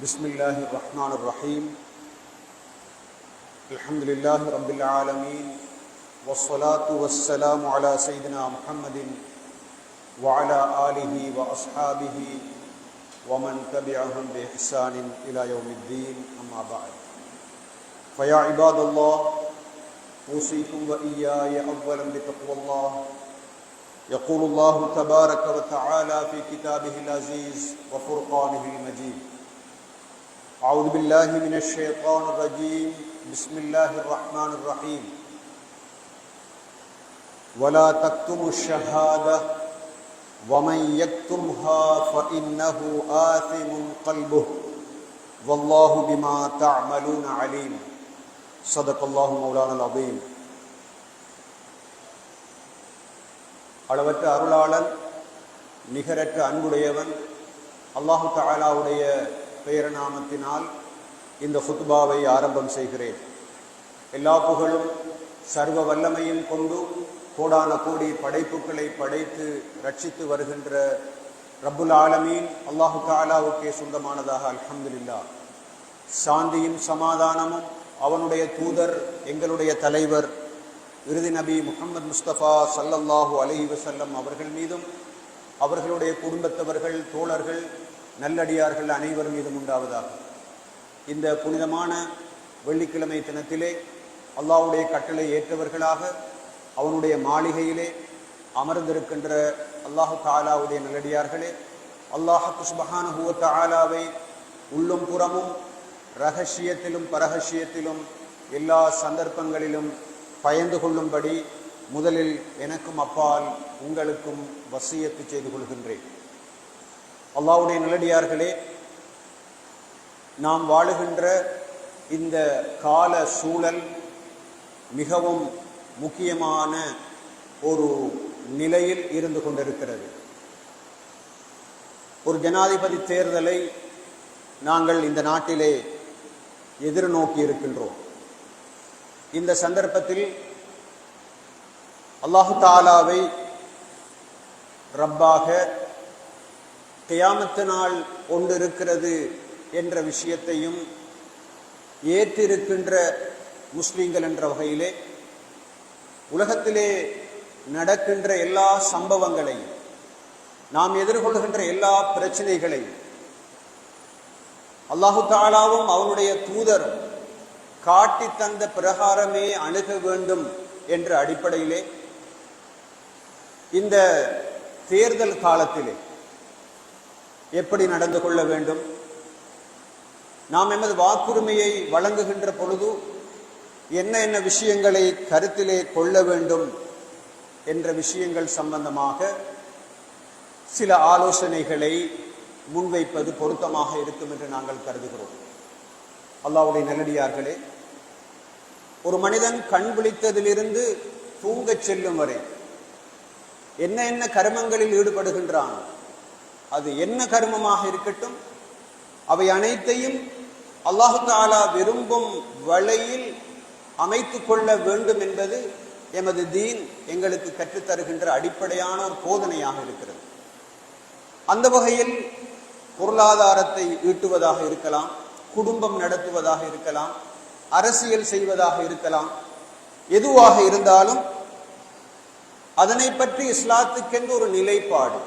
بسم الله الرحمن الرحيم الحمد لله رب العالمين والصلاة والسلام على سيدنا محمد وعلى آله وأصحابه ومن تبعهم بإحسان إلى يوم الدين أما بعد فيا عباد الله أوصيكم وإياي أولا بتقوى الله يقول الله تبارك وتعالى في كتابه العزيز وفرقانه المجيد أعوذ بالله من الشيطان الرجيم بسم الله الرحمن الرحيم ولا تكتموا الشهادة ومن يكتمها فإنه آثم قلبه والله بما تعملون عليم صدق الله مولانا العظيم. அளவற்ற அருளாளன் நிகரற்ற அன்புடையவன் அல்லாஹு தஆலாவுடைய பெயர்நாமத்தினால் இந்த ஹுத்பாவை ஆரம்பம் செய்கிறேன். எல்லா புகழும் சர்வ வல்லமையும் கொண்டு கோடான கோடி படைப்புகளை படைத்து ரட்சித்து வருகின்ற ரப்புல் ஆலமீன் அல்லாஹு தஆலாவுக்கே சொந்தமானதாக அல்ஹம்துலில்லாஹ். சாந்தியும் சமாதானமும் அவனுடைய தூதர் எங்களுடைய தலைவர் இறுதி நபி முஹம்மது முஸ்தபா ஸல்லல்லாஹு அலைஹி வஸல்லம் அவர்கள் மீதும் அவர்களுடைய குடும்பத்தவர்கள் தோழர்கள் நல்லடியார்கள் அனைவர் மீதும் உண்டாவதாக. இந்த புனிதமான வெள்ளிக்கிழமை தினத்திலே அல்லாஹ்வுடைய கட்டளை ஏற்றவர்களாக அவனுடைய மாளிகையிலே அமர்ந்திருக்கின்ற அல்லாஹு தஆலாவுடைய நல்லடியார்களே, அல்லாஹ் சுப்ஹானஹு வ தஆலாவை உள்ளும் புறமும் இரகசியத்திலும் பரகசியத்திலும் எல்லா சந்தர்ப்பங்களிலும் பயந்து கொள்ளும்படி முதலில் எனக்கும் அப்பால் உங்களுக்கும் வசியத்து செய்து கொள்கின்றேன். அல்லாஹ்வுடைய நல்லடியார்களே, நாம் வாழுகின்ற இந்த கால சூழல் மிகவும் முக்கியமான ஒரு நிலையில் இருந்து கொண்டிருக்கிறது. ஒரு ஜனாதிபதி தேர்தலை நாங்கள் இந்த நாட்டிலே எதிர்நோக்கி இருக்கின்றோம். இந்த சந்தர்ப்பத்தில் அல்லாஹு தஆலாவை ரப்பாக கியாமத்து நாள் ஒன்று இருக்கிறது என்ற விஷயத்தையும் ஏற்றிருக்கின்ற முஸ்லிம்கள் என்ற வகையிலே உலகத்திலே நடக்கின்ற எல்லா சம்பவங்களையும் நாம் எதிர்கொள்கின்ற எல்லா பிரச்சனைகளையும் அல்லாஹு தஆலாவும் அவனுடைய தூதரும் காட்டி தந்த பிரகாரமே அணுக வேண்டும் என்ற அடிப்படையிலே இந்த தேர்தல் காலத்திலே எப்படி நடந்து கொள்ள வேண்டும், நாம் எமது வாக்குரிமையை வழங்குகின்ற பொழுது என்ன என்ன விஷயங்களை கருத்திலே கொள்ள வேண்டும் என்ற விஷயங்கள் சம்பந்தமாக சில ஆலோசனைகளை முன்வைப்பது பொருத்தமாக இருக்கும் என்று நாங்கள் கருதுகிறோம். அல்லாஹ்வுடைய நல்லடியார்களே, ஒரு மனிதன் கண் விழித்ததிலிருந்து தூங்கச் செல்லும் வரை என்ன என்ன கர்மங்களில் ஈடுபடுகின்றான், அது என்ன கர்மமாக இருக்கட்டும், அவை அனைத்தையும் அல்லாஹு தஆலா விரும்பும் வழியில் அமைத்துக் கொள்ள வேண்டும் என்பது எமது தீன் எங்களுக்கு கற்றுத்தருகின்ற அடிப்படையான ஒரு போதனையாக இருக்கிறது. அந்த வகையில் பொருளாதாரத்தை ஈட்டுவதாக இருக்கலாம், குடும்பம் நடத்துவதாக இருக்கலாம், அரசியல் செய்வதாக இருக்கலாம், எதுவாக இருந்தாலும் அதனை பற்றி இஸ்லாத்துக்கென்று ஒரு நிலைப்பாடு,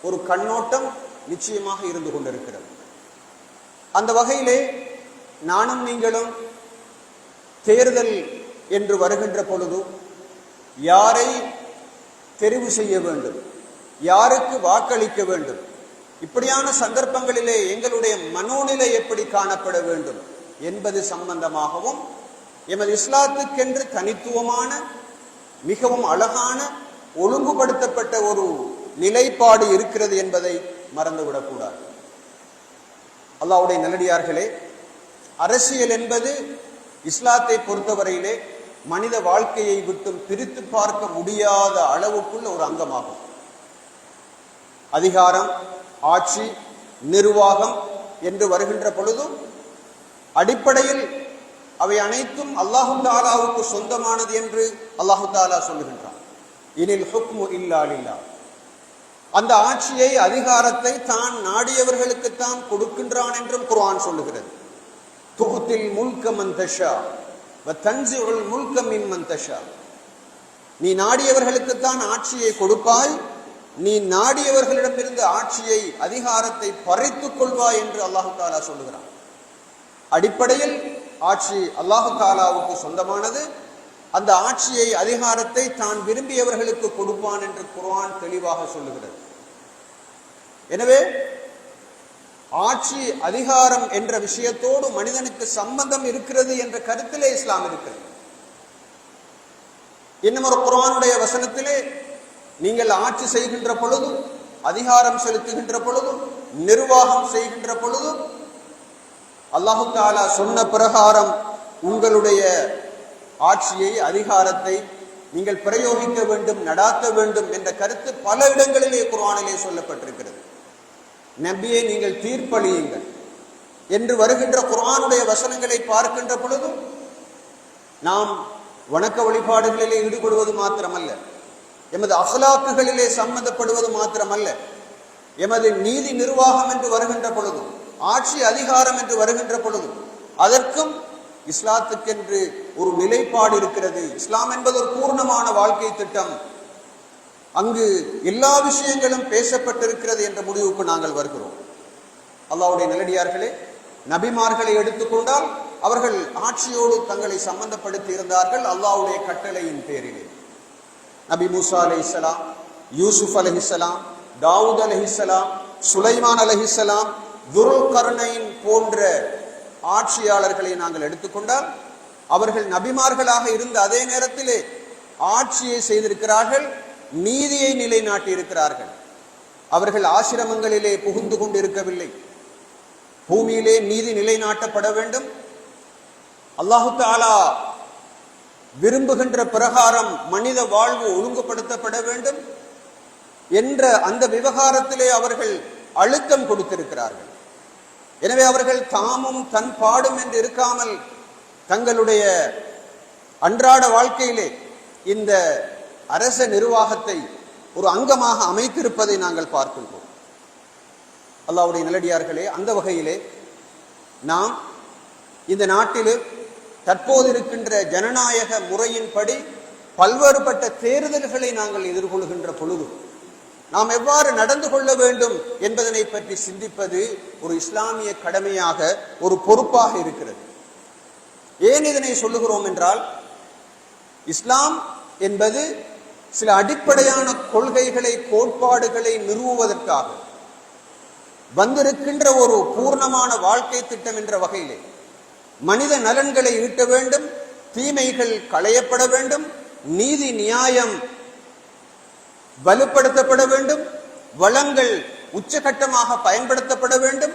ஒரு கண்ணோட்டம் நிச்சயமாக இருந்து கொண்டிருக்கிறது. அந்த வகையிலே நானும் நீங்களும் தேர்தல் என்று வருகின்ற பொழுது யாரை தெரிவு செய்ய வேண்டும், யாருக்கு வாக்களிக்க வேண்டும், இப்படியான சந்தர்ப்பங்களிலே எங்களுடைய மனோநிலை எப்படி காணப்பட வேண்டும் என்பது சம்பந்தமாகவும் எமது இஸ்லாத்துக்கென்று தனித்துவமான மிகவும் அழகான ஒழுங்குபடுத்தப்பட்ட ஒரு நிலைப்பாடு இருக்கிறது என்பதை மறந்துவிடக்கூடாது. அல்லாஹ்வுடைய நல்லடியார்களே, அரசியல் என்பது இஸ்லாத்தை பொறுத்தவரையிலே மனித வாழ்க்கையை விட்டு பிரித்து பார்க்க முடியாத அளவுக்குள்ள ஒரு அங்கமாகும். அதிகாரம், ஆட்சி, நிர்வாகம் என்று வருகின்ற பொழுதும் அடிப்படையில் அவை அனைத்தும் அல்லாஹு தஆலாவுக்கு சொந்தமானது என்று அல்லாஹு தஆலா சொல்லுகின்றான். இனில் ஹுக்மு இல்லா லில்லாஹ். அந்த ஆட்சியை அதிகாரத்தை தான் நாடியவர்களுக்குத்தான் கொடுக்கின்றான் என்றும் குர்ஆன் சொல்லுகிறது. துகுத்தில் முல்க மன் தஷா வ தன்சிஉல் முல்க மிம்மன் தஷா. நீ நாடியவர்களுக்குத்தான் ஆட்சியை கொடுப்பாய், நீ நாடியவர்களிடமிருந்து ஆட்சியை அதிகாரத்தை பறித்துக் கொள்வாய் என்று அல்லாஹு தஆலா சொல்லுகிறான். அடிப்படையில் ஆட்சி அல்லாஹு தஆலாவுக்கு சொந்தமானது. அந்த ஆட்சியை அதிகாரத்தை தான் விரும்பியவர்களுக்கு கொடுப்பான் என்று குர்ஆன் தெளிவாக சொல்லுகிறது. எனவே ஆட்சி அதிகாரம் என்ற விஷயத்தோடு மனிதனுக்கு சம்பந்தம் இருக்கிறது என்ற கருத்திலே இஸ்லாம் இருக்கிறது. இன்னும் ஒரு குர்ஆனுடைய வசனத்திலே நீங்கள் ஆட்சி செய்கின்ற பொழுதும், அதிகாரம் செலுத்துகின்ற பொழுதும், நிர்வாகம் செய்கின்ற பொழுதும் அல்லாஹு தஆலா சொன்ன பிரகாரம் உங்களுடைய ஆட்சியை அதிகாரத்தை நீங்கள் பிரயோகிக்க வேண்டும், நடாத்த வேண்டும் என்ற கருத்து பல இடங்களிலே குர்ஆனிலே சொல்லப்பட்டிருக்கிறது. நபியை நீங்கள் தீர்ப்பளியுங்கள் என்று வருகின்ற குர்ஆனுடைய வசனங்களை பார்க்கின்ற பொழுது நாம் வணக்க வழிபாடுகளிலே ஈடுபடுவது மாத்திரமல்ல, எமது அஹ்லாக்குகளிலே சம்பந்தப்படுவது மாத்திரமல்ல, எமது நீதி நிர்வாகம் என்று வருகின்ற பொழுதும், ஆட்சி அதிகாரம் என்று வருகின்ற பொழுதும் அதற்கும் இஸ்லாத்துக்கென்று ஒரு நிலைப்பாடு இருக்கிறது. இஸ்லாம் என்பது ஒரு பூர்ணமான வாழ்க்கை திட்டம். அங்கு எல்லா விஷயங்களும் பேசப்பட்டிருக்கிறது என்ற முடிவுக்கு நாங்கள் வருகிறோம். அல்லாஹ்வுடைய நல்லடியார்களே, நபிமார்களை எடுத்துக்கொண்டால் அவர்கள் ஆட்சியோடு தங்களை சம்பந்தப்படுத்தி இருந்தார்கள் அல்லாஹ்வுடைய கட்டளையின் பேரிலே. நபி மூசா அலைஹிஸ்ஸலாம், யூசுப் அலைஹிஸ்ஸலாம், தாவூத் அலைஹிஸ்ஸலாம், சுலைமான் அலைஹிஸ்ஸலாம், துல்கர்னைன் போன்ற ஆட்சியாளர்களை நாங்கள் எடுத்துக்கொண்டால் அவர்கள் நபிமார்களாக இருந்த அதே நேரத்திலே ஆட்சியை செய்திருக்கிறார்கள், நீதியை நிலைநாட்டி இருக்கிறார்கள். அவர்கள் ஆசிரமங்களிலே புகுந்து கொண்டிருக்கவில்லை. பூமியிலே நீதி நிலைநாட்டப்பட வேண்டும், அல்லாஹு தஆலா விரும்புகின்ற பிரகாரம் மனித வாழ்வு ஒழுங்குபடுத்தப்பட வேண்டும் என்ற அந்த விவகாரத்திலே அவர்கள் அழுத்தம் கொடுத்திருக்கிறார்கள். எனவே அவர்கள் தாமும் தன் பாடும் என்று இருக்காமல் தங்களுடைய அன்றாட வாழ்க்கையிலே இந்த அரச நிர்வாகத்தை ஒரு அங்கமாக அமைத்திருப்பதை நாங்கள் பார்க்கின்றோம். அல்லாஹ்வுடைய நல்லடியார்களே, அந்த வகையிலே நாம் இந்த நாட்டில் தற்போது இருக்கின்ற ஜனநாயக முறையின்படி பல்வேறுபட்ட தேர்தல்களை நாங்கள் எதிர்கொள்கின்ற பொழுது நாம் எவ்வாறு நடந்து கொள்ள வேண்டும் என்பதனை பற்றி சிந்திப்பது ஒரு இஸ்லாமிய கடமையாக, ஒரு பொறுப்பாக இருக்கிறது. ஏன் இதனை சொல்லுகிறோம் என்றால், இஸ்லாம் என்பது சில அடிப்படையான கொள்கைகளை, கோட்பாடுகளை நிறுவுவதற்காக வந்திருக்கின்ற ஒரு பூர்ணமான வாழ்க்கை திட்டம் என்ற வகையிலே மனித நலன்களை ஈட்ட வேண்டும், தீமைகள் களையப்பட வேண்டும், நீதி நியாயம் வலுப்படுத்தப்பட வேண்டும், வளங்கள் உச்சகட்டமாக பயன்படுத்தப்பட வேண்டும்,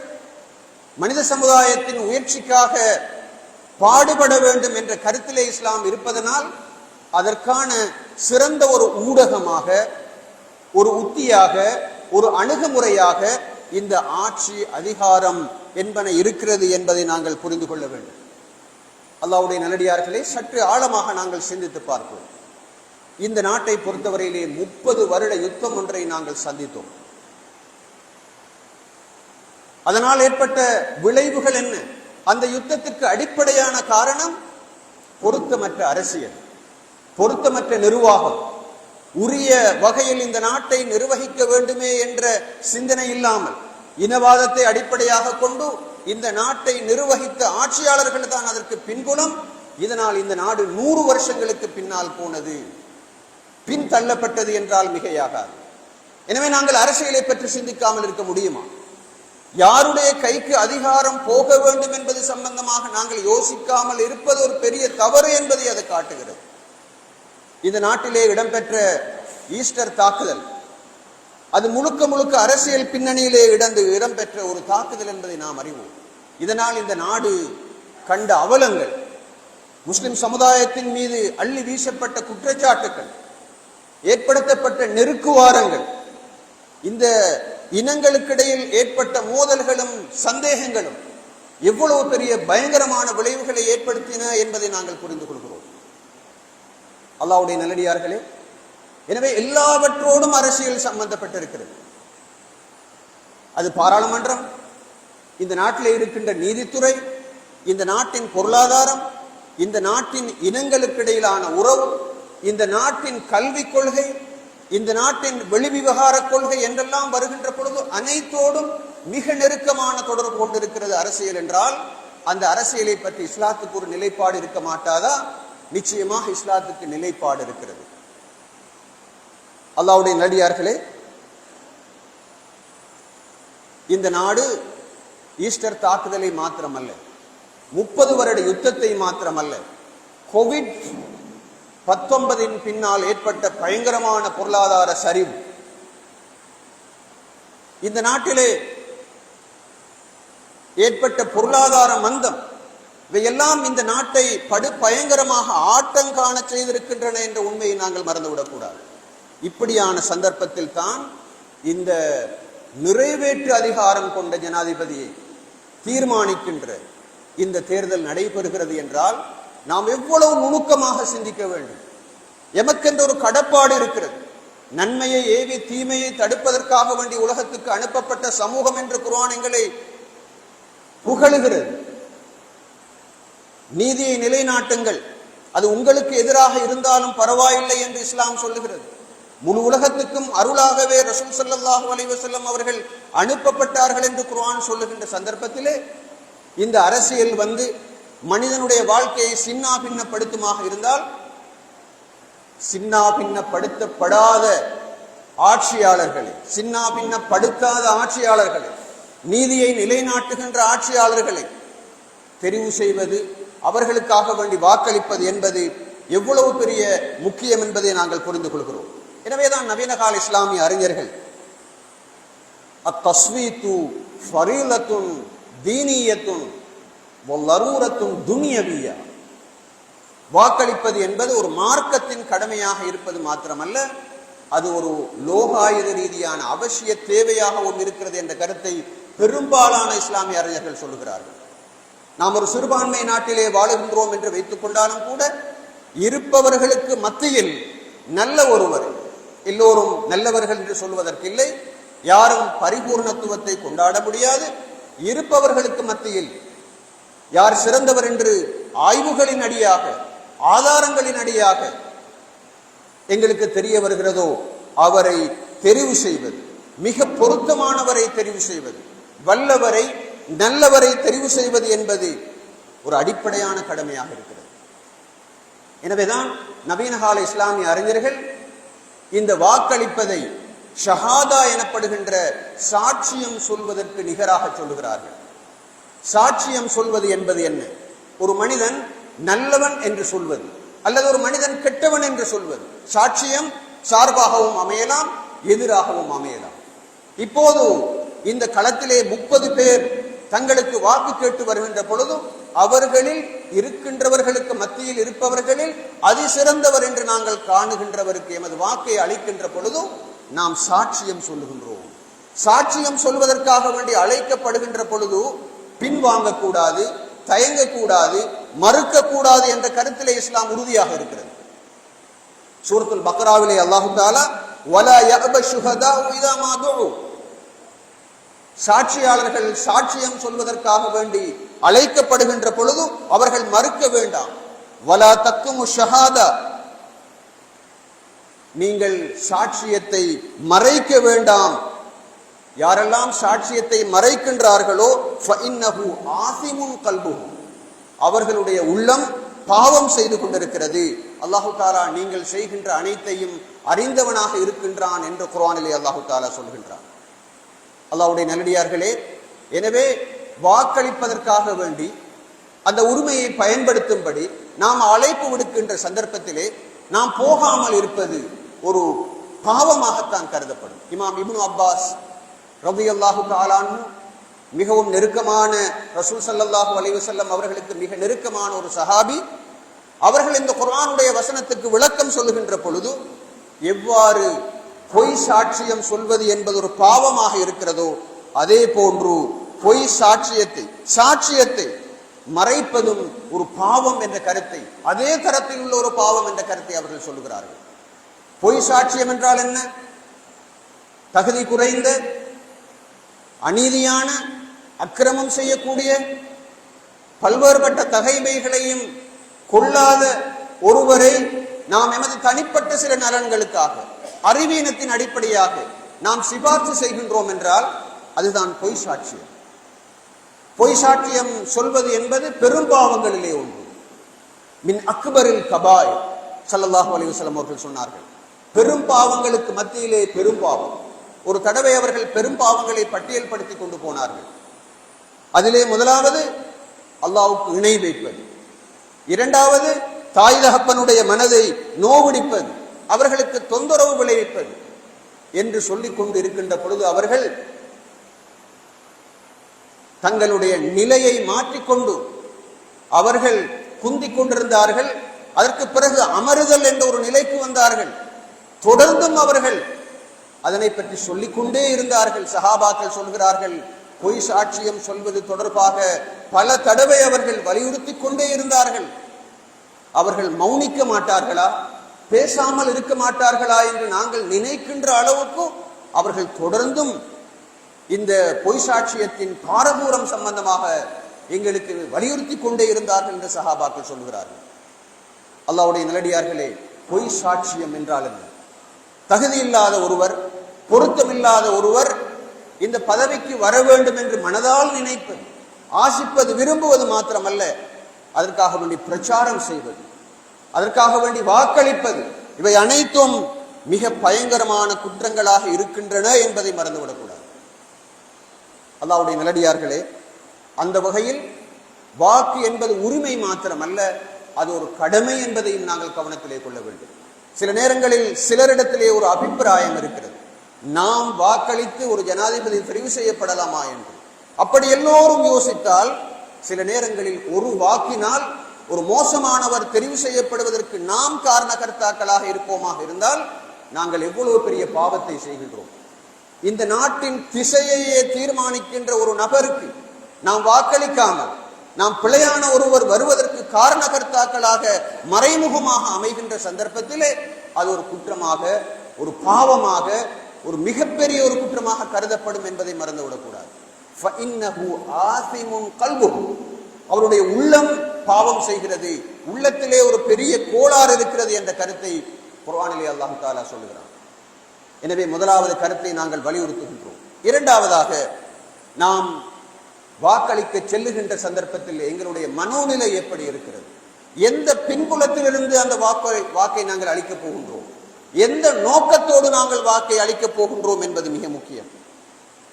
மனித சமுதாயத்தின் உயர்ச்சிக்காக பாடுபட வேண்டும் என்ற கருத்திலே இஸ்லாம் இருப்பதனால் அதற்கான சிறந்த ஒரு ஊடகமாக, ஒரு உத்தியாக, ஒரு அணுகுமுறையாக இந்த ஆட்சி அதிகாரம் என்பன இருக்கிறது என்பதை நாங்கள் புரிந்து கொள்ள வேண்டும். அல்லாஹ்வுடைய நல்லடியார்களே, சற்று ஆழமாக நாங்கள் சிந்தித்து பார்ப்போம். இந்த நாட்டை பொறுத்தவரையிலே 30 வருட யுத்தம் ஒன்றை நாங்கள் சந்தித்தோம். அதனால் ஏற்பட்ட விளைவுகள் என்ன? அந்த யுத்தத்திற்கு அடிப்படையான காரணம் பொருத்தமற்ற அரசியல், பொருத்தமற்ற நிர்வாகம். உரிய வகையில் இந்த நாட்டை நிர்வகிக்க வேண்டுமே என்ற சிந்தனை இல்லாமல் இனவாதத்தை அடிப்படையாக கொண்டு இந்த நாட்டை நிர்வகித்த ஆட்சியாளர்கள் தான் அதற்கு பின்புலம். இதனால் இந்த நாடு 100 வருஷங்களுக்கு பின்னால் போனது, பின் தள்ளப்பட்டது என்றால் மிகையாகாது. எனவே நாங்கள் அரசியலை பற்றி சிந்திக்காமல் இருக்க முடியுமா? யாருடைய கைக்கு அதிகாரம் போக வேண்டும் என்பது சம்பந்தமாக நாங்கள் யோசிக்காமல் இருப்பது ஒரு பெரிய தவறு என்பதை அது காட்டுகிறது. இந்த நாட்டிலே இடம்பெற்ற ஈஸ்டர் தாக்குதல் அது முழுக்க முழுக்க அரசியல் பின்னணியிலே இடம்பெற்ற ஒரு தாக்குதல் என்பதை நாம் அறிவோம். இதனால் இந்த நாடு கண்ட அவலங்கள், முஸ்லிம் சமுதாயத்தின் மீது அள்ளி வீசப்பட்ட குற்றச்சாட்டுகள், ஏற்படுத்தப்பட்ட நெருக்குவாரங்கள், இந்த இனங்களுக்கிடையில் ஏற்பட்ட மோதல்களும் சந்தேகங்களும் எவ்வளவு பெரிய பயங்கரமான விளைவுகளை ஏற்படுத்தின என்பதை நாங்கள் புரிந்து கொள்கிறோம். அல்லாஹ்வுடைய நல்லடியார்களே, எனவே எல்லாவற்றோடும் அரசியல் சம்பந்தப்பட்டிருக்கிறது. அது பாராளுமன்றம், இந்த நாட்டில் இருக்கின்ற நீதித்துறை, இந்த நாட்டின் பொருளாதாரம், இந்த நாட்டின் இனங்களுக்கு இடையிலான உறவு, இந்த நாட்டின் கல்விக் கொள்கை, இந்த நாட்டின் வெளிவிவகார கொள்கை என்றெல்லாம் வருகின்ற பொழுது அனைத்தோடும் மிக நெருக்கமான தொடர்பு கொண்டிருக்கிறது அரசியல் என்றால், அந்த அரசியலை பற்றி இஸ்லாத்துக்கு ஒரு நிலைப்பாடு இருக்க மாட்டாதா? நிச்சயமாக இஸ்லாத்துக்கு நிலைப்பாடு இருக்கிறது. அல்லாஹ்வுடைய நல்லடியார்களே, இந்த நாடு ஈஸ்டர் தாக்குதலை மாத்திரமல்ல, 30 வருட யுத்தத்தை மாத்திரமல்ல, கோவிட்-19 பின்னால் ஏற்பட்ட பயங்கரமான பொருளாதார சரிவு, இந்த நாட்டிலே ஏற்பட்ட பொருளாதார மந்தம், இவையெல்லாம் இந்த நாட்டை பயங்கரமாக ஆட்டங்காண செய்திருக்கின்றன என்ற உண்மையை நாங்கள் மறந்துவிடக்கூடாது. இப்படியான சந்தர்ப்பத்தில் தான் இந்த நிறைவேற்று அதிகாரம் கொண்ட ஜனாதிபதியை தீர்மானிக்கின்ற இந்த தேர்தல் நடைபெறுகிறது என்றால் நாம் எவ்வளவு நுணுக்கமாக சிந்திக்க வேண்டும். எமக்கென்ற ஒரு கடப்பாடு இருக்கிறது. நன்மையை ஏவி தீமையை தடுப்பதற்காக வேண்டி உலகத்துக்கு அனுப்பப்பட்ட சமூகம் என்று குர்ஆன் எங்களை புகழுகிறது. நீதியை நிலைநாட்டுங்கள், அது உங்களுக்கு எதிராக இருந்தாலும் பரவாயில்லை என்று இஸ்லாம் சொல்லுகிறது. முழு உலகத்துக்கும் அருளாகவே ரசூல் ஸல்லல்லாஹு அலைஹி வஸல்லம் அவர்கள் அனுப்பப்பட்டார்கள் என்று குர்ஆன் சொல்லுகின்ற சந்தர்ப்பத்திலே இந்த அரசியல் மனிதனுடைய வாழ்க்கையை சின்னா பின்னப்படுத்துமாக இருந்தால், சின்னா பின்னப்படுத்தப்படாத ஆட்சியாளர்களை, சின்னா பின்னப்படுத்தாத ஆட்சியாளர்களை, நீதியை நிலைநாட்டுகின்ற ஆட்சியாளர்களை தெரிவு செய்வது, அவர்களுக்காக வேண்டி வாக்களிப்பது என்பது எவ்வளவு பெரிய முக்கியம் என்பதை நாங்கள் புரிந்து கொள்கிறோம். எனவேதான் நவீன கால இஸ்லாமிய அறிஞர்கள் அத்தஸ்வீத்து ஃபரீலத்துன் தீனியத்துன் வல்லரூரத்துன் துன்யவியா, வாக்களிப்பது என்பது ஒரு மார்க்கத்தின் கடமையாக இருப்பது மாத்திரமல்ல, அது ஒரு லோகாயுத ரீதியான அவசிய தேவையாக ஒன்று இருக்கிறது என்ற கருத்தை பெரும்பாலான இஸ்லாமிய அறிஞர்கள் சொல்லுகிறார்கள். நாம் ஒரு சிறுபான்மை நாட்டிலே வாழுகின்றோம் என்று வைத்துக் கொண்டாலும் கூட இருப்பவர்களுக்கு மத்தியில் நல்ல ஒருவர், எல்லோரும் நல்லவர்கள் என்று சொல்வதற்கில்லை, யாரும் பரிபூர்ணத்துவத்தை கொண்டாட முடியாது. இருப்பவர்களுக்கு மத்தியில் யார் சிறந்தவர் என்று ஆய்வுகளின் அடியாக, ஆதாரங்களின் அடியாக எங்களுக்கு தெரிய வருகிறதோ அவரை தெரிவு செய்வது, மிக பொருத்தமானவரை தெரிவு செய்வது, வல்லவரை நல்லவரை தெரிவு செய்வது என்பது ஒரு அடிப்படையான கடமையாக இருக்கிறது. எனவேதான் நவீன கால இஸ்லாமிய அறிஞர்கள் இந்த வாக்களிப்பதை ஷஹாதா எனப்படுகின்ற சாட்சியம் சொல்வதற்கு நிகராக சொல்லுகிறார்கள். சாட்சியம் சொல்வது என்பது என்ன? ஒரு மனிதன் நல்லவன் என்று சொல்வது அல்லது ஒரு மனிதன் கெட்டவன் என்று சொல்வது. சாட்சியம் சார்பாகவும் அமையலாம், எதிராகவும் அமையலாம். இப்போது இந்த களத்திலே 30 பேர் தங்களுக்கு வாக்கு கேட்டு வருகின்ற பொழுதும் அவர்களில் இருக்கின்றவர்களுக்கு மத்தியில் இருப்பவர்களில் அதிசிறந்தவர் என்று நாங்கள் காணுகின்றவருக்கு எமது வாக்கை அளிக்கின்ற பொழுதும் நாம் சாட்சியம் சொல்லுகின்றோம். சாட்சியம் சொல்வதற்காக வேண்டி அழைக்கப்படுகின்ற பொழுது பின்வாங்கக்கூடாது, தயங்கக்கூடாது, மறுக்கக்கூடாது என்ற கருத்திலே இஸ்லாம் உறுதியாக இருக்கிறது. சூரத்துல் பக்ராவிலே அல்லாஹு தஆலா வலா யஅப ஷுஹதாஉ இதா மா துஉ, சாட்சியாளர்கள் சாட்சியம் சொல்வதற்காக வேண்டி அழைக்கப்படுகின்ற பொழுது அவர்கள் மறுக்க வேண்டாம். வலா தக்குமு ஷஹாதா, நீங்கள் சாட்சியத்தை மறைக்க வேண்டாம். யாரெல்லாம் சாட்சியத்தை மறைக்கின்றார்களோ ஃபஇன்னஹு ஆஸிமுன் கல்புஹு, அவர்களுடைய உள்ளம் பாவம் செய்து கொண்டிருக்கிறது. அல்லாஹு தஆலா நீங்கள் செய்கின்ற அனைத்தையும் அறிந்தவனாக இருக்கின்றான் என்று குர்ஆனிலே அல்லாஹு தஆலா சொல்கின்றான். அல்லாஹ்வுடைய நல்லடியார்களே, எனவே வாக்களிப்பதற்காக வேண்டி அந்த உரிமையை பயன்படுத்தும்படி நாம் அழைப்பு விடுக்கின்ற சந்தர்ப்பத்திலே நாம் போகாமல் இருப்பது ஒரு பாவமாகத்தான் கருதப்படும். இமாம் இப்னு அப்பாஸ் ரலியல்லாஹு தஆலா அன்ஹு மிகவும் நெருக்கமான ரசூல் ஸல்லல்லாஹு அலைஹி வஸல்லம் அவர்களுக்கு மிக நெருக்கமான ஒரு சஹாபி. அவர்கள் இந்த குர்ஆனுடைய வசனத்துக்கு விளக்கம் சொல்லுகின்ற பொழுது எவ்வாறு பொய் சாட்சியம் சொல்வது என்பது ஒரு பாவமாக இருக்கிறதோ அதே போன்று பொய் சாட்சியத்தை மறைப்பதும் ஒரு பாவம் என்ற கருத்தை, அதே தரத்தில் உள்ள ஒரு பாவம் என்ற கருத்தை அவர்கள் சொல்லுகிறார்கள். பொய் சாட்சியம் என்றால் என்ன? தகுதி குறைந்த, அநீதியான அக்கிரமம் செய்யக்கூடிய பல்வேறுபட்ட தகைமைகளையும் கொள்ளாத ஒருவரை நாம் எமது தனிப்பட்ட சில நலன்களுக்காக அறிவீனத்தின் அடிப்படையாக நாம் சிபார்சு செய்கின்றோம் என்றால் அதுதான் பொய் சாட்சியம். பொய் சாட்சியம் சொல்வது என்பது பெரும்பாவங்களிலே ஒன்று. மின் அக்பரில் கபாய் ஸல்லல்லாஹு அலைஹி வஸல்லம் அவர்கள் சொன்னார்கள், பெரும் பாவங்களுக்கு மத்தியிலே பெரும் பாவம். ஒரு தடவை அவர்கள் பெரும் பாவங்களை பட்டியல்படுத்தி கொண்டு போனார்கள். அதிலே முதலாவது அல்லாஹ்வுக்கு இணை வைப்பது, இரண்டாவது தாய் தகப்பனுடைய மனதை நோவடிப்பது, அவர்களுக்கு தொந்தரவு விளைவிப்பது என்று சொல்லிக் கொண்டு இருக்கின்ற பொழுது அவர்கள் தங்களுடைய நிலையை மாற்றிக்கொண்டு அவர்கள் குந்திக் கொண்டிருந்தார்கள். அதற்கு பிறகு அமருதல் என்ற ஒரு நிலைக்கு வந்தார்கள். தொடர்ந்தும் அவர்கள் அதனை பற்றி சொல்லிக்கொண்டே இருந்தார்கள். சஹாபாக்கள் சொல்கிறார்கள், பொய் சாட்சியம் சொல்வது தொடர்பாக பல தடவை அவர்கள் வலியுறுத்தி கொண்டே இருந்தார்கள். அவர்கள் மௌனிக்க மாட்டார்களா, பேசாமல் இருக்க மாட்டார்களா என்று நாங்கள் நினைக்கின்ற அளவுக்கு அவர்கள் தொடர்ந்தும் இந்த பொய் சாட்சியத்தின் பாரதூரம் சம்பந்தமாக எங்களுக்கு வலியுறுத்தி கொண்டே இருந்தார்கள் என்று சஹாபாக்கள் சொல்கிறார்கள். அல்லாஹ்வுடைய நல்லடியார்களே, பொய் சாட்சியம் என்றால் என்ன? தகுதி இல்லாத ஒருவர், பொருத்தமில்லாத ஒருவர் இந்த பதவிக்கு வர வேண்டும் என்று மனதால் நினைப்பது, ஆசிப்பது, விரும்புவது மாத்திரமல்ல, அதற்காக வேண்டி பிரச்சாரம் செய்வது, அதற்காக வேண்டி வாக்களிப்பது, இவை அனைத்தும் மிக பயங்கரமான குற்றங்களாக இருக்கின்றன என்பதை மறந்துவிடக்கூடாது. அல்லாஹ்வுடைய நல்லடியார்களே, அந்த வகையில் வாக்கு என்பது உரிமை மாத்திரமல்ல, அது ஒரு கடமை என்பதையும் நாங்கள் கவனத்திலே கொள்ள வேண்டும். சில நேரங்களில் சிலரிடத்திலே ஒரு அபிப்பிராயம் இருக்கிறது, நாம் வாக்களித்து ஒரு ஜனாதிபதி தெரிவு செய்யப்படலாமா என்று. அப்படி எல்லோரும் யோசித்தால் சில நேரங்களில் ஒரு வாக்கினால் ஒரு மோசமானவர் தெரிவு செய்யப்படுவதற்கு நாம் காரணகர்த்தாக்களாக இருப்போமாக இருந்தால் நாங்கள் எவ்வளவு பெரிய பாவத்தை செய்கின்றோம். இந்த நாட்டின் திசையையே தீர்மானிக்கின்ற ஒரு நபருக்கு நாம் வாக்களிக்காமல் நாம் பிழையான ஒருவர் வருவதற்கு காரணகர்த்தாக்களாக மறைமுகமாக அமைகின்ற சந்தர்ப்பத்திலே அது ஒரு குற்றமாக, ஒரு பாவமாக, ஒரு மிகப்பெரிய ஒரு குற்றமாக கருதப்படும் என்பதை மறந்துவிடக்கூடாது. அவருடைய உள்ளம் பாவம் செய்கிறது, உள்ளத்திலே ஒரு பெரிய கோளாறு இருக்கிறது என்ற கருத்தை குர்ஆனிலே அல்லாஹ் தஆலா சொல்லுகிறார். எனவே முதலாவது கருத்தை நாங்கள் வலியுறுத்துகின்றோம். இரண்டாவதாக, நாம் வாக்களிக்க செல்லுகின்ற சந்தர்ப்பத்தில் எங்களுடைய மனோநிலை எப்படி இருக்கிறது, எந்த பின்புலத்திலிருந்து அந்த வாக்கை நாங்கள் அளிக்கப் போகின்றோம், எந்த நோக்கத்தோடு நாங்கள் வாக்கை அளிக்கப் போகின்றோம் என்பது மிக முக்கியம்.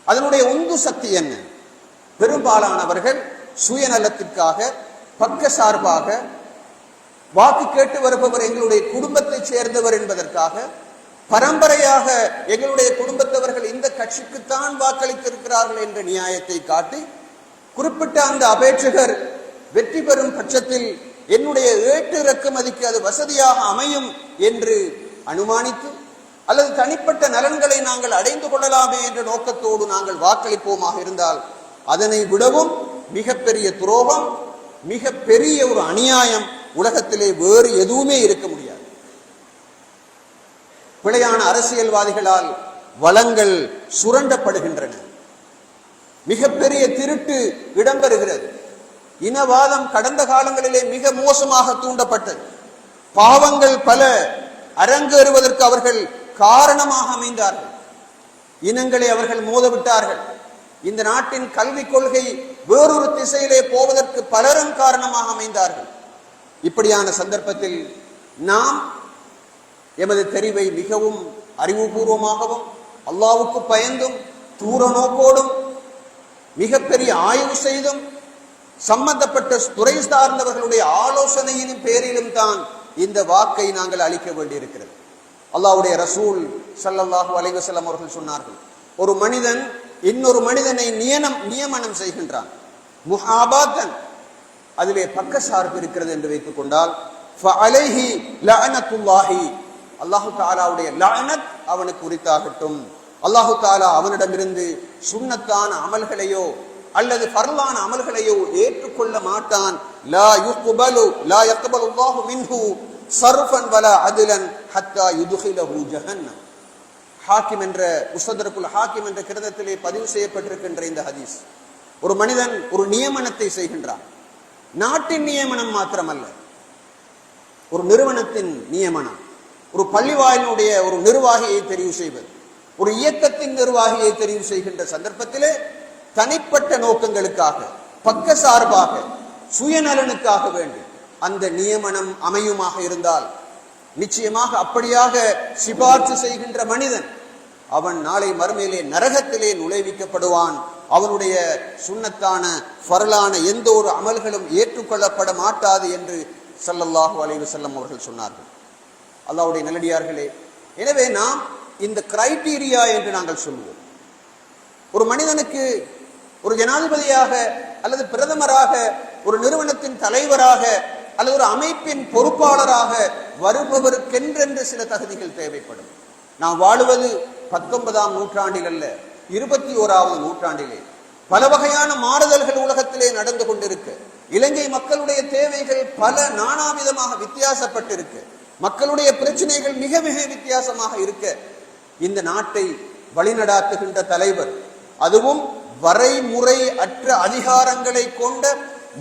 அதனுடைய உந்து சக்தி என்ன? பெரும்பாலானவர்கள் சுயநலத்திற்காக, பக்க சார்பாக, வாக்கு கேட்டு வருபவர் எங்களுடைய குடும்பத்தை சேர்ந்தவர் என்பதற்காக, பரம்பரையாக எங்களுடைய குடும்பத்தவர்கள் இந்த கட்சிக்குத்தான் வாக்களித்திருக்கிறார்கள் என்ற நியாயத்தை காட்டி, குறிப்பிட்ட அந்த அபேட்சகர் வெற்றி பெறும் பட்சத்தில் என்னுடைய ஏட்டு இறக்குமதிக்கு அது வசதியாக அமையும் என்று அனுமானித்து, அல்லது தனிப்பட்ட நலன்களை நாங்கள் அடைந்து கொள்ளலாமே என்ற நோக்கத்தோடு நாங்கள் வாக்களிப்போமாக இருந்தால் அதனை விடவும் மிகப்பெரிய துரோகம், மிகப்பெரிய ஒரு அநியாயம் உலகத்திலே வேறு எதுவுமே இருக்க முடியாது. பிழையான அரசியல்வாதிகளால் வளங்கள் சுரண்டப்படுகின்றன, மிகப்பெரிய திருட்டு இடம்பெறுகிறது, இனவாதம் கடந்த காலங்களிலே மிக மோசமாக தூண்டப்பட்டது, பாவங்கள் பல அரங்கேறுவதற்கு அவர்கள் காரணமாக அமைந்தார்கள், இனங்களை அவர்கள் மோதவிட்டார்கள், இந்த நாட்டின் கல்விக் கொள்கை வேறொரு திசையிலே போவதற்கு பலரும் காரணமாக அமைந்தார்கள். இப்படியான சந்தர்ப்பத்தில் நாம் எமது தெரிவை மிகவும் அறிவுபூர்வமாகவும் அல்லாஹ்வுக்கு பயந்தும் தூர நோக்கோடும் மிகப்பெரிய ஆய்வு செய்தும் சம்பந்தப்பட்ட துறை சார்ந்தவர்களுடைய ஆலோசனையின் பேரிலும் தான் இந்த வாக்கை நாங்கள் அளிக்க வேண்டியிருக்கிறது. அல்லாஹ்வுடைய ரசூல் ஸல்லல்லாஹு அலைஹி வஸல்லம் அவர்கள் சொன்னார்கள், ஒரு மனிதன் இன்னொரு மனிதனை நியமனம் செய்கின்றான், முஹாபாத்தன், அதிலே பக்க சார்பு இருக்கிறது என்று வைத்துக் கொண்டால், ஃபஅலைஹி லஅனத்துல்லாஹி, அல்லாஹு தஆலாவுடைய லஅனத் அவனுக்கு உரித்தாகட்டும். அல்லாஹு தஆலா அவனிடமிருந்து சுன்னத்தான அமல்களையோ அல்லது ஃபர்லான அமல்களையோ ஏற்றுக்கொள்ள மாட்டான். லா யக்பலுல்லாஹு மின்ஹு ஸர்ஃபன் வலா அத்லன் ஹத்தா யுத்கிலஹு ஜஹன்னம். ஹாக்கிம் என்ற முஸ்தத்ரக்குல் ஹாக்கிம் என்ற கிரந்தத்திலே பதிவு செய்யப்பட்டிருக்கின்ற இந்த ஹதீஸ். ஒரு மனிதன் ஒரு நியமனத்தை செய்கின்றான். நாட்டின் நியமனம் மாத்திரமல்ல, ஒரு நிறுவனத்தின் நியமனம், ஒரு பள்ளிவாயினுடைய ஒரு நிர்வாகியை தெரிவு செய்வது, ஒரு இயக்கத்தின் நிர்வாகியை தெரிவு செய்கின்ற சந்தர்ப்பத்திலே தனிப்பட்ட நோக்கங்களுக்காக, பக்க சார்பாக, சுயநலனுக்காக வேண்டி அந்த நியமனம் அமையுமாக இருந்தால் நிச்சயமாக அப்படியாக சிபார்சு செய்கின்ற மனிதன் அவன் நாளை மறுமையிலே நரகத்திலே நுழைவிக்கப்படுவான். அவனுடைய சுன்னத்தான ஃபர்லான எந்த ஒரு அமல்களும் ஏற்றுக்கொள்ளப்பட மாட்டாது என்று ஸல்லல்லாஹு அலைஹி வஸல்லம் அவர்கள் சொன்னார்கள். அல்லாஹ்வுடைய நல்லடியார்களே, எனவே நாம் இந்த கிரைட்டீரியா என்று நாங்கள் சொல்லுவோம். ஒரு மனிதனுக்கு ஒரு ஜனாதிபதியாக அல்லது பிரதமராக, ஒரு நிறுவனத்தின் தலைவராக அல்லது ஒரு அமைப்பின் பொறுப்பாளராக வருபவருக்கென்றென்று சில தகுதிகள் தேவைப்படும். நாம் வாழுவது 19ஆம் நூற்றாண்டில் அல்ல, 21வது நூற்றாண்டிலே. பல வகையான மாறுதல்கள் உலகத்திலே நடந்து கொண்டிருக்க, இலங்கை மக்களுடைய தேவைகள் பல நானாவிதமாக வித்தியாசப்பட்டிருக்க, மக்களுடைய பிரச்சனைகள் மிக மிக வித்தியாசமாக இருக்க, இந்த நாட்டை வழிநடாத்துகின்ற தலைவர், அதுவும் வரைமுறை அற்ற அதிகாரங்களை கொண்ட,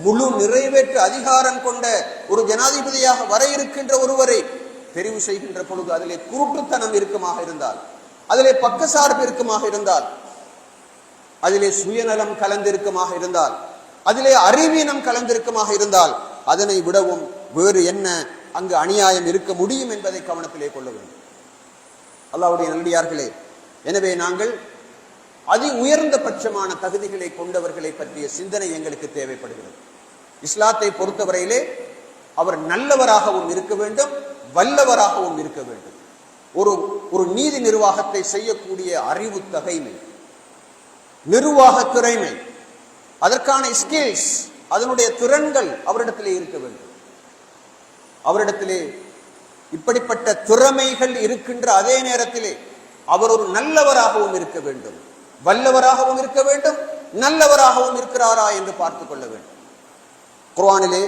முழு நிறைவேற்று அதிகாரம் கொண்ட ஒரு ஜனாதிபதியாக வர இருக்கின்ற ஒருவரை தெரிவு செய்கின்ற பொழுது அதிலே குருட்டுத்தனம் இருக்குமாக இருந்தால், அதிலே பக்கசார்பு இருக்குமாக இருந்தால், அதிலே சுயநலம் கலந்திருக்குமாக இருந்தால், அதிலே அறிவீனம் கலந்திருக்குமாக இருந்தால், அதனை விடவும் வேறு என்ன அங்கு அநியாயம் இருக்க முடியும் என்பதை கவனத்திலே கொள்ள வேண்டும். அல்லாஹ்வுடைய நல்லடியார்களே, எனவே நாங்கள் அதி உயர்ந்த பட்சமான தகுதிகளை கொண்டவர்களை பற்றிய சிந்தனை எங்களுக்கு தேவைப்படுகிறது. இஸ்லாத்தை பொறுத்தவரையிலே அவர் நல்லவராகவும் இருக்க வேண்டும், வல்லவராகவும் இருக்க வேண்டும். ஒரு நீதி நிர்வாகத்தை செய்யக்கூடிய அறிவு தகைமை, நிர்வாக திறமை, அதற்கான ஸ்கில்ஸ், அதனுடைய திறன்கள் அவரிடத்திலே இருக்க வேண்டும். அவரிடத்திலே இப்படிப்பட்ட திறமைகள் இருக்கின்ற அதே நேரத்திலே அவர் ஒரு நல்லவராகவும் இருக்க வேண்டும், வல்லவராகவும் இருக்க வேண்டும், நல்லவராகவும் இருக்கிறாரா என்று பார்த்துக் கொள்ள வேண்டும். குர்ஆனிலே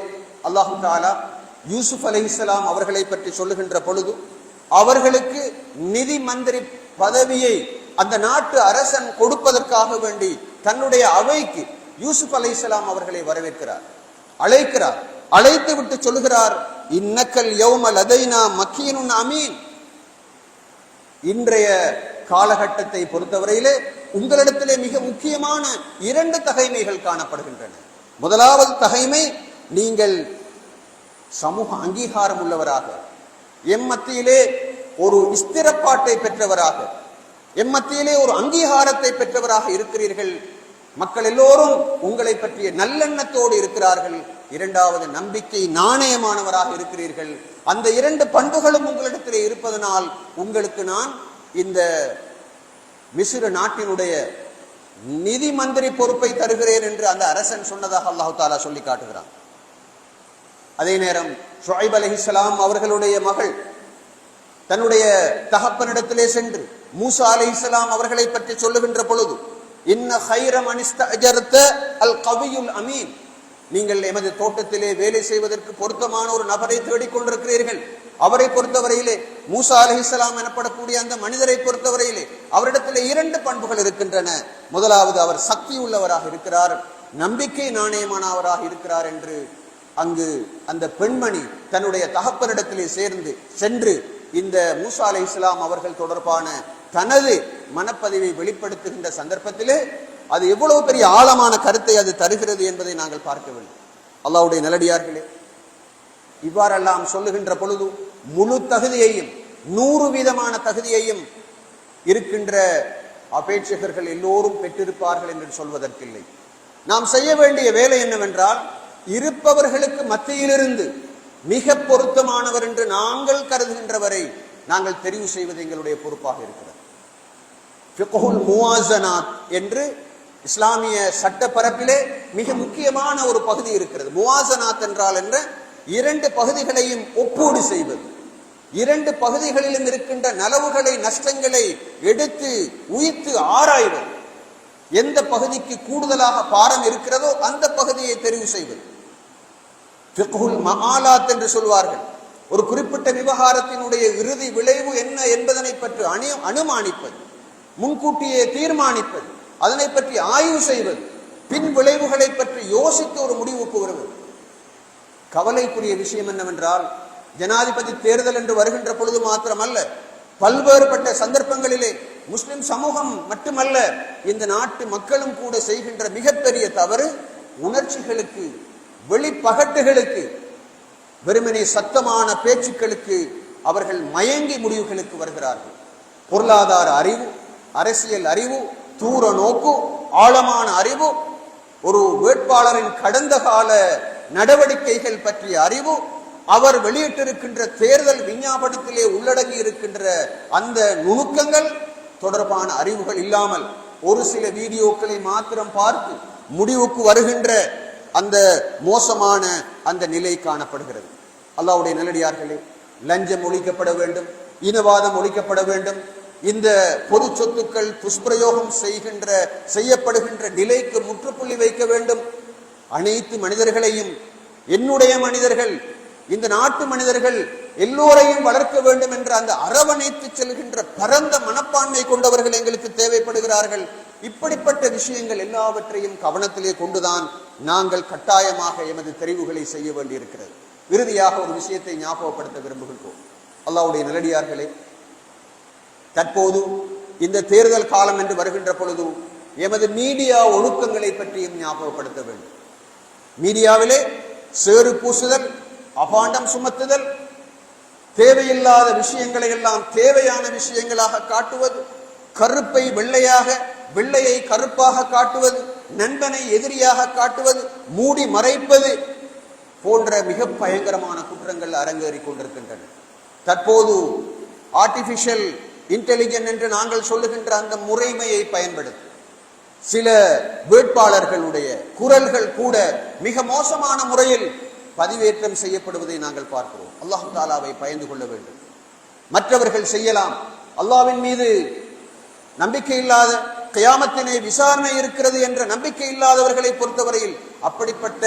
அல்லாஹ் தஆலா யூசுப் அலைஹிஸ்ஸலாம் அவர்களை பற்றி சொல்லுகின்ற பொழுது அவர்களுக்கு நிதி மந்திரி பதவியை அந்த நாட்டு அரசன் கொடுப்பதற்காக வேண்டி தன்னுடைய அவைக்கு யூசுப் அலைஹிஸ்ஸலாம் அவர்களை வரவேற்கிறார், அழைக்கிறார். அழைத்து விட்டு சொல்லுகிறார், இன்னக்கல் யௌம லதைனா மக்கீனுன் அமீன். இன்றைய காலகட்டத்தை பொறுத்தவரையிலே உங்களிடத்திலே மிக முக்கியமான 2 தகைமைகள் காணப்படுகின்றன. முதலாவது தகைமை, நீங்கள் சமூக அங்கீகாரம் உள்ளவராக, எம்மத்தியிலே ஒரு ஸ்திரப்பாட்டை பெற்றவராக, எம்மத்தியிலே ஒரு அங்கீகாரத்தை பெற்றவராக இருக்கிறீர்கள். மக்கள் எல்லோரும் உங்களை பற்றிய நல்லெண்ணத்தோடு இருக்கிறார்கள். இரண்டாவது, நம்பிக்கை நாணயமானவராக இருக்கிறீர்கள். அந்த 2 பண்புகளும் உங்களிடத்திலே இருப்பதனால் உங்களுக்கு நான் இந்த மிஸ்ர நாட்டினுடைய நிதி மந்திரி பொறுப்பை தருகிறேன் என்று அந்த அரசன் சொன்னதாக அல்லாஹ் தஆலா சொல்லி காட்டுகிறான். அதே நேரம் ஷுஐப் அலைஹிஸ்ஸலாம் அவர்களுடைய மகள் தன்னுடைய தகப்பனிடத்திலே சென்று மூசா அலைஹிஸ்ஸலாம் அவர்களை பற்றி சொல்லுகின்ற பொழுது, இன்ன கைர மன் இஸ்தஅஜர்த அல் கவியுல் அமீன், நீங்கள் எமது தோட்டத்திலே வேலை செய்வதற்கு பொருத்தமான ஒரு நபரை தேடிக்கொண்டிருக்கிறீர்கள். அவரை பொறுத்தவரையிலே, மூசா அலைஹிஸ்ஸலாம் எனப்படக்கூடிய அந்த மனிதரை பொறுத்தவரையிலே அவரிடத்திலே 2 பண்புகள் இருக்கின்றன. முதலாவது, அவர் சக்தி உள்ளவராக இருக்கிறார், நம்பிக்கை நாணயமானவராக இருக்கிறார் என்று அங்கு அந்த பெண்மணி தன்னுடைய தகப்பனிடத்திலே சென்று இந்த மூசா அலைஹிஸ்ஸலாம் அவர்கள் தொடர்பான தனது மனப்பதிவை வெளிப்படுத்துகின்ற சந்தர்ப்பத்திலே அது எவ்வளவு பெரிய ஆழமான கருத்தை அது தருகிறது என்பதை நாங்கள் பார்க்க வேண்டும். அல்லாஹ்வுடைய நல்லடியார்களே, இவ்வாறெல்லாம் சொல்லுகின்ற பொழுது முழு தகுதியையும் 100% தகுதியையும் இருக்கின்ற அபேட்சகர்கள் எல்லோரும் பெற்றிருப்பார்கள் என்று சொல்வதற்கில்லை. நாம் செய்ய வேண்டிய வேலை என்னவென்றால், இருப்பவர்களுக்கு மத்தியிலிருந்து மிக பொருத்தமானவர் என்று நாங்கள் கருதுகின்றவரை நாங்கள் தெரிவு செய்வது எங்களுடைய பொறுப்பாக இருக்கிறது. ஃபிக்ஹுல் முவாஸனாத் என்று இஸ்லாமிய சட்ட பரப்பிலே மிக முக்கியமான ஒரு பகுதி இருக்கிறது. முவாஸனாத் என்றால் என்ற 2 பகுதிகளையும் ஒப்பீடு செய்வது, 2 பகுதிகளிலும் இருக்கின்ற நலவுகளை நஷ்டங்களை எடுத்து உயிர்த்து ஆராய்வது, எந்த பகுதிக்கு கூடுதலாக பாரம் இருக்கிறதோ அந்த பகுதியை தெரிவு செய்வது. ஃபிக்ஹுல் மஆலாத் என்று சொல்வார்கள். ஒரு குறிப்பிட்ட விவகாரத்தினுடைய இறுதி விளைவு என்ன என்பதனை பற்றி அனுமானிப்பது, முன்கூட்டியே தீர்மானிப்பது, அதனை பற்றி ஆய்வு செய்வது, பின் விளைவுகளை பற்றி யோசித்து ஒரு முடிவுக்கு வருவது. கவலைக்குரிய விஷயம் என்னவென்றால், ஜனாதிபதி தேர்தல் என்று வருகின்ற பொழுது மாத்திரமல்ல, பல்வேறுபட்ட சந்தர்ப்பங்களிலே முஸ்லிம் சமூகம் மட்டுமல்ல, இந்த நாட்டு மக்களும் கூட செய்கின்ற மிகப்பெரிய தவறு, உணர்ச்சிகளுக்கு, வெளிப்பகட்டுகளுக்கு, வெறுமனே சத்தமான பேச்சுக்களுக்கு அவர்கள் மயங்கி முடிவுகளுக்கு வருகிறார்கள். பொருளாதார அறிவு, அரசியல் அறிவு, தூர நோக்கு, ஆழமான அறிவு, ஒரு வேட்பாளரின் கடந்த கால நடவடிக்கைகள் பற்றிய அறிவு, அவர் வெளியிட்டிருக்கின்ற தேர்தல் விஞ்ஞாபனத்திலே உள்ளடங்கி இருக்கின்ற அந்த நுணுக்கங்கள் தொடர்பான அறிவுகள் இல்லாமல் ஒரு சில வீடியோக்களை மாத்திரம் பார்த்து முடிவுக்கு வருகின்ற அந்த மோசமான அந்த நிலை காணப்படுகிறது. அல்லாஹ்வுடைய நல்லடியார்களே, லஞ்சம் ஒழிக்கப்பட வேண்டும், இனவாதம் ஒழிக்கப்பட வேண்டும், இந்த பொது சொத்துக்கள் துஷ்பிரயோகம் செய்யப்படுகின்ற நிலைக்கு முற்றுப்புள்ளி வைக்க வேண்டும். அனைத்து மனிதர்களையும், என்னுடைய மனிதர்கள், இந்த நாட்டு மனிதர்கள் எல்லோரையும் வளர்க்க வேண்டும் என்ற அந்த அரவணைத்து செல்கின்ற பரந்த மனப்பான்மை கொண்டவர்கள் எங்களுக்கு தேவைப்படுகிறார்கள். இப்படிப்பட்ட விஷயங்கள் எல்லாவற்றையும் கவனத்திலே கொண்டுதான் நாங்கள் கட்டாயமாக எமது தெரிவுகளை செய்ய வேண்டியிருக்கிறது. இறுதியாக ஒரு விஷயத்தை ஞாபகப்படுத்த விரும்புகின்றோம். அல்லாஹ்வுடைய நல்லடியார்களே, தற்போது இந்த தேர்தல் காலம் என்று வருகின்ற பொழுது எமது மீடியா ஒழுக்கங்களை பற்றியும் ஞாபகப்படுத்த வேண்டும். மீடியாவிலே சேறு பூசுதல், அபாண்டம் சுமத்துதல், தேவையில்லாத விஷயங்களை எல்லாம் தேவையான விஷயங்களாக காட்டுவது, கருப்பை வெள்ளையாக, வெள்ளையை கருப்பாக காட்டுவது, நண்பனை எதிரியாக காட்டுவது, மூடி மறைப்பது போன்ற மிக பயங்கரமான குற்றங்கள் அரங்கேறிக் கொண்டிருக்கின்றன. தற்போது ஆர்டிபிஷியல் இன்டெலிஜென்ஸ் என்று நாங்கள் சொல்லுகின்ற அந்த முறைமையை பயன்படுத்தி சில வேட்பாளர்களுடைய குரல்கள் கூட மிக மோசமான முறையில் பதிவேற்றம் செய்யப்படுவதை நாங்கள் பார்க்கிறோம். அல்லாஹ் தஆலாவை பயந்து கொள்ள வேண்டும். மற்றவர்கள் செய்யலாம், அல்லாஹ்வின் மீது நம்பிக்கை இல்லாத, கியாமத்திலே விசாரணை இருக்கிறது என்ற நம்பிக்கை இல்லாதவர்களை பொறுத்தவரையில் அப்படிப்பட்ட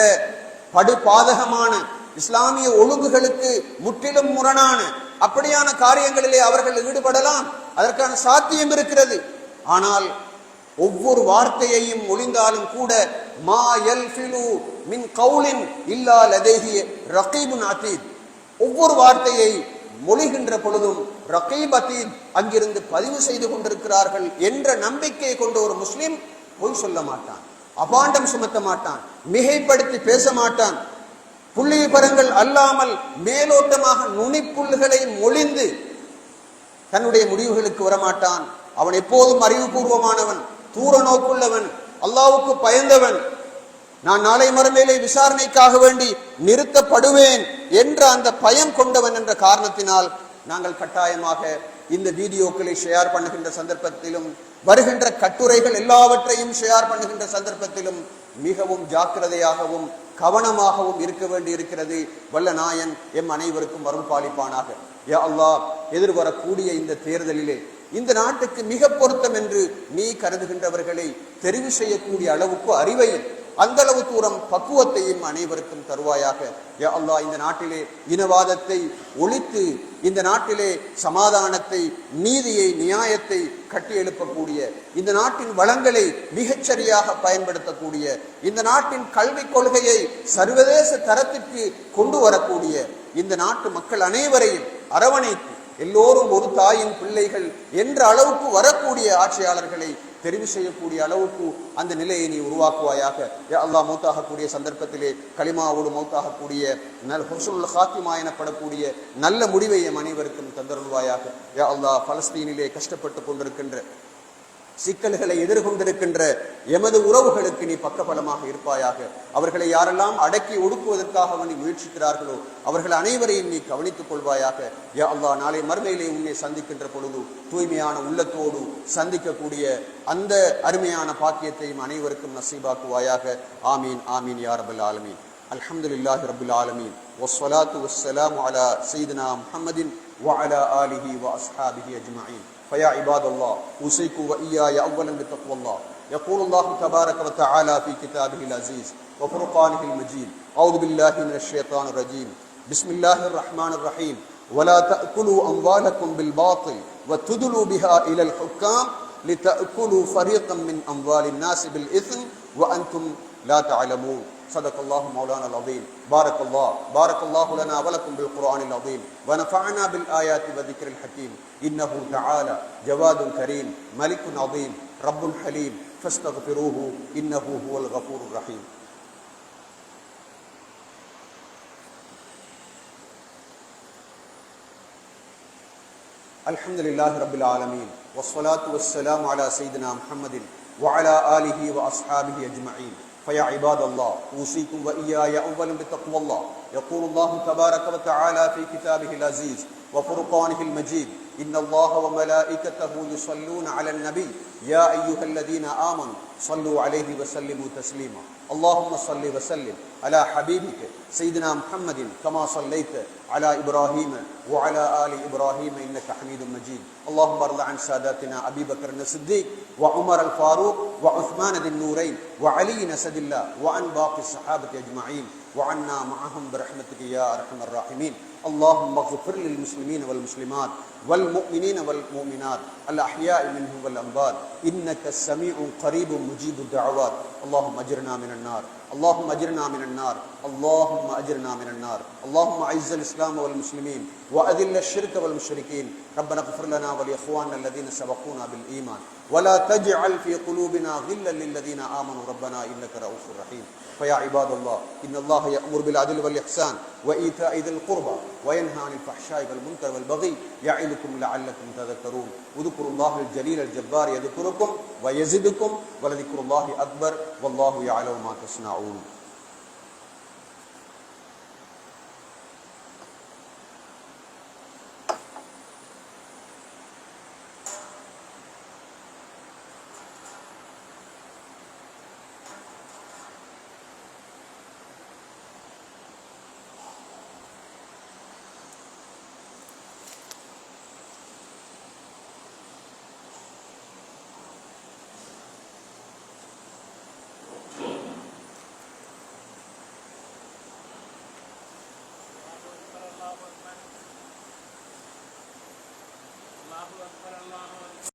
படுபாதகமான இஸ்லாமிய ஒழுங்குகளுக்கு முற்றிலும் முரணான அப்படியான காரியங்களிலே அவர்கள் ஈடுபடலாம், அதற்கான சாத்தியம் இருக்கிறது. ஆனால் ஒவ்வொரு வார்த்தையையும் ஒளிந்தாலும் கூட மா யல்ஃபிலு மின் கௌலின் இல்லா லதைஹி ரகீபுன் அதீத், ஒவ்வொரு வார்த்தையை மொழிகின்ற பொழுதும் ரகீப் அதீத் அங்கிருந்து பதிவு செய்து கொண்டிருக்கிறார்கள் என்ற நம்பிக்கை கொண்ட ஒரு முஸ்லிம் பொய் சொல்ல மாட்டான், அபாண்டம் சுமத்த மாட்டான், மிகைப்படுத்தி பேச மாட்டான், புள்ளி பரங்கள் அல்லாமல் மேலோட்டமாக நுனிப்புள்ளுகளை மொழிந்து தன்னுடைய முடிவுகளுக்கு வரமாட்டான். அவன் எப்போதும் அறிவுபூர்வமானவன், தூர நோக்குள்ளவன், அல்லாஹ்வுக்கு பயந்தவன், நான் நாளை மறுமையிலே விசாரணைக்காக வேண்டி நிறுத்தப்படுவேன் என்ற அந்த பயம் கொண்டவன் என்ற காரணத்தினால் நாங்கள் கட்டாயமாக இந்த வீடியோக்களை ஷேர் பண்ணுகின்ற சந்தர்ப்பத்திலும், வருகின்ற கட்டுரைகள் எல்லாவற்றையும் ஷேர் பண்ணுகின்ற சந்தர்ப்பத்திலும் மிகவும் ஜாக்கிரதையாகவும் கவனமாகவும் இருக்க வேண்டி இருக்கிறது. வல்ல நாயன் எம் அனைவருக்கும் அருள் பாலிப்பானாக. யா அல்லாஹ், எதிர்வரக்கூடிய இந்த தேர்தலிலே இந்த நாட்டுக்கு மிக பொருத்தம் என்று நீ கருதுகின்றவர்களை தெரிவு செய்யக்கூடிய அளவுக்கு அறிவையும் அந்த அளவு தூரம் பக்குவத்தையும் அனைவருக்கும் தருவாயாக. யா அல்லாஹ், இந்த நாட்டிலே இனவாதத்தை ஒழித்து இந்த நாட்டிலே சமாதானத்தை, நீதியை, நியாயத்தை கட்டி எழுப்பக்கூடிய, இந்த நாட்டின் வளங்களை மிகச்சரியாக பயன்படுத்தக்கூடிய, இந்த நாட்டின் கல்விக் கொள்கையை சர்வதேச தரத்திற்கு கொண்டு வரக்கூடிய, இந்த நாட்டு மக்கள் அனைவரையும் அரவணைத்து எல்லோரும் ஒரு தாயின் பிள்ளைகள் என்ற அளவுக்கு வரக்கூடிய ஆட்சியாளர்களை தெரிவு செய்யக்கூடிய அளவுக்கு அந்த நிலையை நீ உருவாக்குவாயாக. யா அல்லாஹ், மௌத்தாகக்கூடிய சந்தர்ப்பத்திலே களிமாவோடு மௌத்தாகக்கூடிய ஹுஸ்னுல் ஹாத்திமா எனப்படக்கூடிய நல்ல முடிவை எம் அனைவருக்கும் தந்தருள்வாயாக. யா அல்லாஹ், பலஸ்தீனிலே கஷ்டப்பட்டு கொண்டிருக்கின்ற, சிக்கல்களை எதிர்கொண்டிருக்கின்ற எமது உறவுகளுக்கு நீ பக்கபலமாக இருப்பாயாக. அவர்களை யாரெல்லாம் அடக்கி ஒடுக்குவதற்காக வேண்டி முயற்சிக்கிறார்களோ அவர்கள் அனைவரையும் நீ கவனித்துக் கொள்வாயாக. யா அல்லாஹ், நாளை மறுமையிலே உன்னை சந்திக்கின்ற பொழுது தூய்மையான உள்ளத்தோடு சந்திக்கக்கூடிய அந்த அருமையான பாக்கியத்தையும் அனைவருக்கும் நசீபாக்குவாயாக. ஆமீன் ஆமீன் யா ரப்பல் ஆலமீன். அல்ஹம்துலில்லாஹி ரப்பில் ஆலமீன். வஸ்ஸலாத்து வஸ்ஸலாமு அலா சய்யிதினா முஹம்மதின் வ அலா ஆலிஹி வ அஸ்ஹாபிஹி அஜ்மஈன். فيا عباد الله، أوصيكم وإياي أولا بتقوى الله. يقول الله تبارك وتعالى في كتابه العزيز وفرقانه المجيد: أعوذ بالله من الشيطان الرجيم، بسم الله الرحمن الرحيم ولا تأكلوا أموالكم بالباطل وتدلوا بها إلى الحكام لتأكلوا فريقا من أموال الناس بالإثم وأنتم لا تعلمون. صدق الله مولانا العظيم. بارك الله لنا ولكم بالقرآن العظيم ونفعنا بالآيات والذكر الحكيم. إنه تعالى جواد كريم ملك عظيم رب حليم فاستغفروه إنه هو الغفور الرحيم. الحمد لله رب العالمين والصلاة والسلام على سيدنا محمد وعلى آله وأصحابه أجمعين. فيا عباد الله أوصيكم وإياي أولا بتقوى الله. يقول الله تبارك وتعالى في كتابه العزيز وفرقانه المجيد إن الله وملائكته يصلون على النبي يا أيها الذين آمنوا صلوا عليه وسلموا تسليما. اللهم صل وسلم على حبيبك سيدنا محمد كما صليت على إبراهيم وعلى آل إبراهيم إنك حميد مجيد. اللهم ارض عن ساداتنا أبي بكر الصديق وعمر الفاروق وعثمان ذي النورين وعلي أسد الله وعن باقي الصحابة أجمعين وعنا معهم برحمتك يا أرحم الراحمين. اللهم اغفر للمسلمين والمسلمات والمؤمنين والمؤمنات الأحياء منهم والأموات إنك السميع قريب مجيب الدعوات. اللهم أجرنا من النار اللهم أجرنا من النار اللهم أجرنا من النار. اللهم أعز الإسلام والمسلمين وأذل الشرك والمشركين. ربنا اغفر لنا ولإخواننا الذين سبقونا بالإيمان ولا تجعل في قلوبنا غلا للذين آمنوا ربنا إنك رؤوف رحيم. فيا عباد الله إن الله يأمر بالعدل والإحسان وإيتاء ذي القربى وينهى عن الفحشاء والمنكر والبغي يعظكم لعلكم تذكرون. اذكروا الله الجليل الجبار يذكركم ويزدكم ولذكر الله أكبر والله يعلم ما تصنعون.